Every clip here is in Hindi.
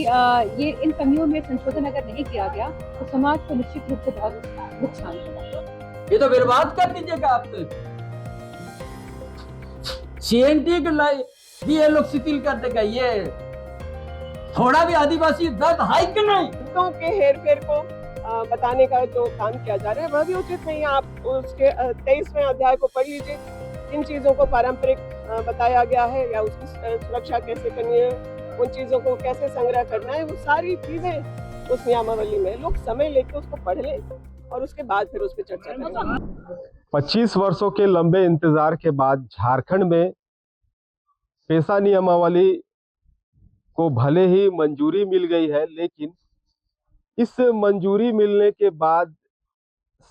ये इन कमियों में संशोधन अगर नहीं किया गया तो समाज को निश्चित रूप से बहुत नुकसान होगा। ये तो बर्बाद कर दीजिएगा आप तो। सीएनटी भी ये लोग शिथिल कर देगा। ये थोड़ा भी आदिवासी दर्द है कि नहीं? हितों के हेर फेर को बताने का जो काम किया जा रहा है वह भी उचित नहीं है। आप उसके 23वें अध्याय को पढ़ लीजिए। किन चीजों को पारंपरिक बताया गया है या उसकी सुरक्षा कैसे करनी है, उन चीजों को कैसे संग्रह करना है, वो सारी चीजें उस नियमावली में लोग समय लेकर उसको पढ़ लें और उसके बाद फिर उस पर चर्चा करें। 25 वर्षों के लंबे इंतजार के बाद झारखंड में पेशा नियमावली को भले ही मंजूरी मिल गई है, लेकिन इस मंजूरी मिलने के बाद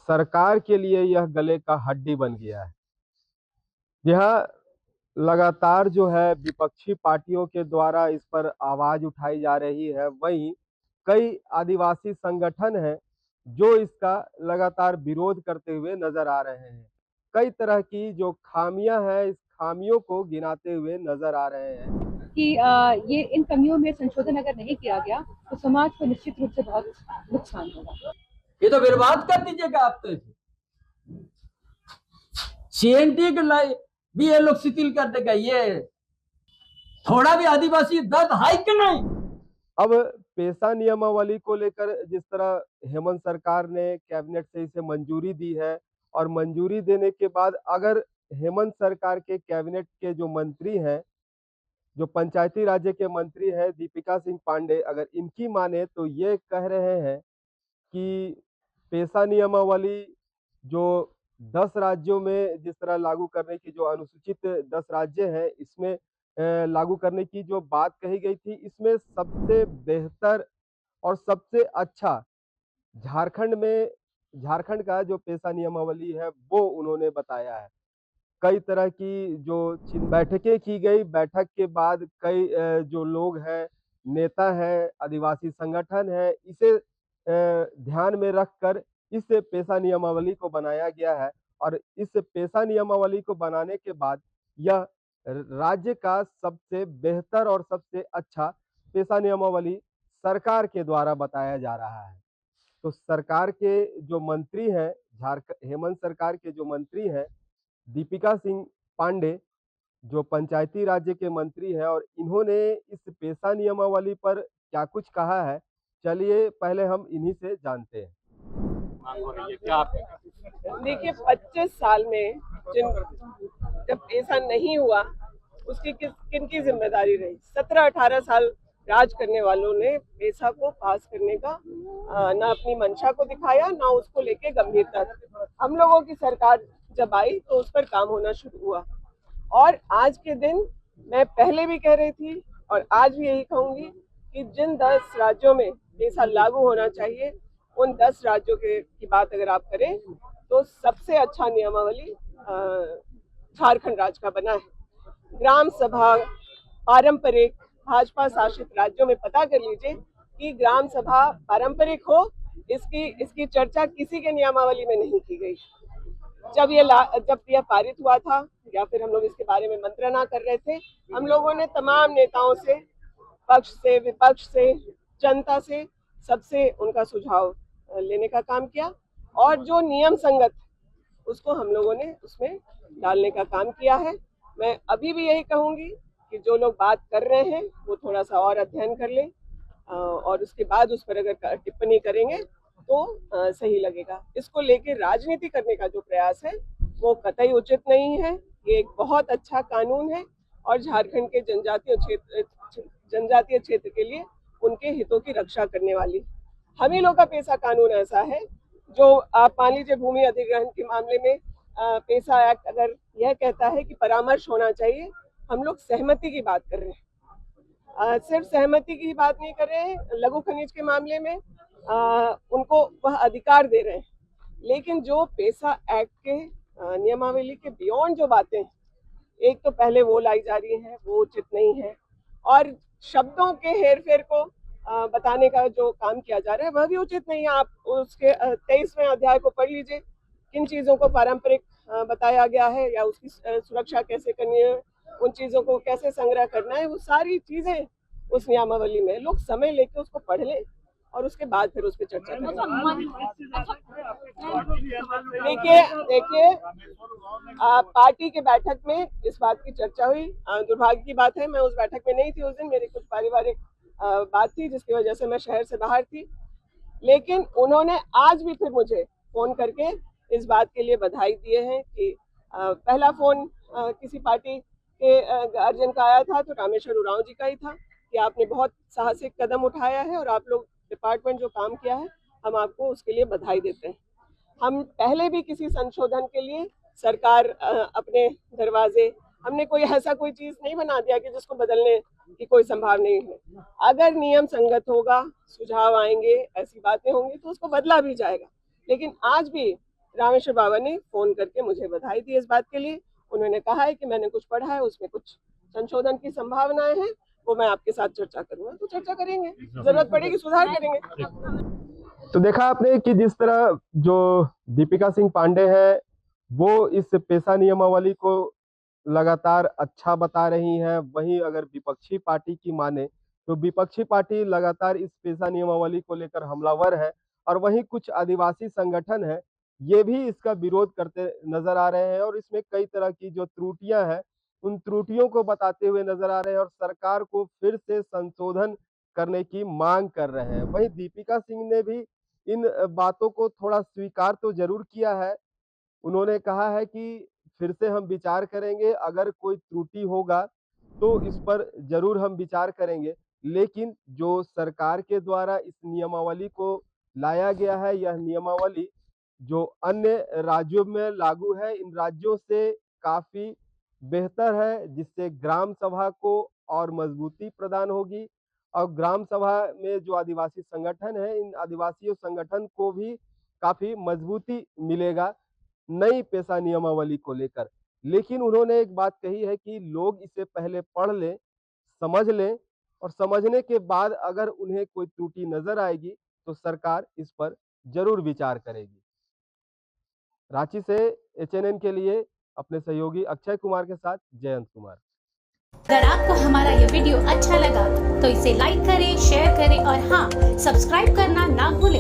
सरकार के लिए यह गले का हड्डी बन गया है। यह लगातार जो है विपक्षी पार्टियों के द्वारा इस पर आवाज उठाई जा रही है। वहीं कई आदिवासी संगठन हैं जो इसका लगातार विरोध करते हुए नजर आ रहे हैं। कई तरह की जो खामियां हैं, इस खामियों को गिनाते हुए नजर आ रहे हैं कि ये इन कमियों में संशोधन अगर नहीं किया गया तो समाज को निश्चित रूप से बहुत नुकसान होगा। ये तो बर्बाद कर दीजिएगा आप तो। सीएनटी भी ये लोग शिथिल कर देगा। ये थोड़ा भी आदिवासी दर्द है कि नहीं? अब पेशा नियमावली को लेकर जिस तरह हेमंत सरकार ने कैबिनेट से इसे मंजूरी दी है, और मंजूरी देने के बाद अगर हेमंत सरकार के कैबिनेट के जो मंत्री हैं, जो पंचायती राज्य के मंत्री हैं दीपिका सिंह पांडे, अगर इनकी माने तो ये कह रहे हैं कि पेशा नियमावली जो 10 राज्यों में जिस तरह लागू करने की जो अनुसूचित 10 राज्य हैं इसमें लागू करने की जो बात कही गई थी, इसमें सबसे बेहतर और सबसे अच्छा झारखंड का जो पेशा नियमावली है वो उन्होंने बताया है। कई तरह की जो बैठकें की गई, बैठक के बाद कई जो लोग हैं, नेता हैं, आदिवासी संगठन है, इसे ध्यान में रखकर इस पेशा नियमावली को बनाया गया है। और इस पेशा नियमावली को बनाने के बाद यह राज्य का सबसे बेहतर और सबसे अच्छा पेशा नियमावली सरकार के द्वारा बताया जा रहा है। तो सरकार के जो मंत्री हैं, हेमंत सरकार के जो मंत्री हैं दीपिका सिंह पांडे, जो पंचायती राज्य के मंत्री हैं, और इन्होंने इस पेशा नियमावली पर क्या कुछ कहा है, चलिए पहले हम इन्हीं से जानते हैं। देखिए, 25 साल में जब पेशा नहीं हुआ उसकी किनकी जिम्मेदारी रही? 17-18 साल राज करने वालों ने पेशा को पास करने का ना अपनी मंशा को दिखाया, ना उसको लेके गंभीरता। हम लोगों की सरकार जब आई तो उस पर काम होना शुरू हुआ। और आज के दिन मैं पहले भी कह रही थी और आज भी यही कहूंगी कि जिन 10 राज्यों में पेशा लागू होना चाहिए, उन 10 राज्यों की बात अगर आप करें तो सबसे अच्छा नियमावली झारखंड राज्य का बना है। ग्राम सभा पारंपरिक भाजपा शासित राज्यों में पता कर लीजिए कि ग्राम सभा पारंपरिक हो, इसकी चर्चा किसी के नियमावली में नहीं की गई। जब यह पारित हुआ था या फिर हम लोग इसके बारे में मंत्रणा कर रहे थे, हम लोगों ने तमाम नेताओं से, पक्ष से, विपक्ष से, जनता से, सबसे उनका सुझाव लेने का काम किया और जो नियम संगत उसको हम लोगों ने उसमें डालने का काम किया है। मैं अभी भी यही कहूंगी कि जो लोग बात कर रहे हैं वो थोड़ा सा और अध्ययन कर लें और उसके बाद उस पर अगर टिप्पणी करेंगे तो सही लगेगा। इसको लेकर राजनीति करने का जो प्रयास है वो कतई उचित नहीं है। ये एक बहुत अच्छा कानून है और झारखंड के जनजातीय क्षेत्र के लिए उनके हितों की रक्षा करने वाली। हम ही लोग का पेशा कानून ऐसा है जो आप मान लीजिए भूमि अधिग्रहण के मामले में पेशा एक्ट अगर यह कहता है कि परामर्श होना चाहिए, हम लोग सहमति की बात कर रहे हैं। सिर्फ सहमति की बात नहीं कर रहे हैं, लघु खनिज के मामले में उनको वह अधिकार दे रहे हैं। लेकिन जो पेशा एक्ट के नियमावली के बियॉन्ड जो बातें हैं, एक तो पहले वो लाई जा रही है वो उचित नहीं है, और शब्दों के हेर फेर को बताने का जो काम किया जा रहा है वह भी उचित नहीं है। आप उसके 23वें अध्याय को पढ़ लीजिए। किन चीजों को पारंपरिक बताया गया है या उसकी सुरक्षा कैसे करनी है, उन चीजों को कैसे संग्रह करना है, वो सारी चीजें उस नियमावली में लोग समय लेके उसको पढ़ लें और उसके बाद फिर उस पर चर्चा करें। देखिए पार्टी के बैठक में इस बात की चर्चा हुई। दुर्भाग्य की बात है मैं उस बैठक में नहीं थी उस दिन, मेरी कुछ पारिवारिक बात थी जिसकी वजह से मैं शहर से बाहर थी, लेकिन उन्होंने आज भी फिर मुझे फोन करके इस बात के लिए बधाई दिए हैं कि पहला फोन किसी पार्टी के गार्जियन का आया था तो रामेश्वर उरांव जी का ही था कि आपने बहुत साहसिक कदम उठाया है और आप लोग डिपार्टमेंट जो काम किया है हम आपको उसके लिए बधाई देते हैं। हम पहले भी किसी संशोधन के लिए सरकार अपने दरवाजे, हमने कोई ऐसा कोई चीज नहीं बना दिया कि जिसको बदलने की कोई संभावना नहीं है। अगर नियम संगत होगा, सुझाव आएंगे, ऐसी बातें होंगी तो उसको बदला भी जाएगा। लेकिन आज भी रामेश्वर बाबा ने फोन करके मुझे बधाई दी इस बात के लिए। उन्होंने कहा है कि मैंने कुछ पढ़ा है, उसमें कुछ संशोधन की संभावनाएं हैं, वो मैं आपके साथ चर्चा करूंगा, तो चर्चा करेंगे, जरूरत पड़ेगी सुधार करेंगे। तो देखा आपने कि जिस तरह जो दीपिका सिंह पांडे है वो इस पेशा नियमावली को लगातार अच्छा बता रही हैं, वहीं अगर विपक्षी पार्टी की माने तो विपक्षी पार्टी लगातार इस पेशा नियमावली को लेकर हमलावर है और वहीं कुछ आदिवासी संगठन है ये भी इसका विरोध करते नजर आ रहे हैं और इसमें कई तरह की जो त्रुटियां हैं उन त्रुटियों को बताते हुए नजर आ रहे हैं और सरकार को फिर से संशोधन करने की मांग कर रहे हैं। वहीं दीपिका सिंह ने भी इन बातों को थोड़ा स्वीकार तो जरूर किया है। उन्होंने कहा है कि फिर से हम विचार करेंगे, अगर कोई त्रुटि होगा तो इस पर जरूर हम विचार करेंगे, लेकिन जो सरकार के द्वारा इस नियमावली को लाया गया है यह नियमावली जो अन्य राज्यों में लागू है इन राज्यों से काफी बेहतर है, जिससे ग्राम सभा को और मजबूती प्रदान होगी और ग्राम सभा में जो आदिवासी संगठन है इन आदिवासी संगठन को भी काफी मजबूती मिलेगा नई पेशा नियमावली को लेकर। लेकिन उन्होंने एक बात कही है कि लोग इसे पहले पढ़ लें, समझ लें और समझने के बाद अगर उन्हें कोई त्रुटि नजर आएगी तो सरकार इस पर जरूर विचार करेगी। रांची से एचएनएन के लिए अपने सहयोगी अक्षय कुमार के साथ जयंत कुमार। अगर आपको हमारा ये वीडियो अच्छा लगा तो इसे लाइक करें, शेयर करें और हाँ, सब्सक्राइब करना ना भूलें।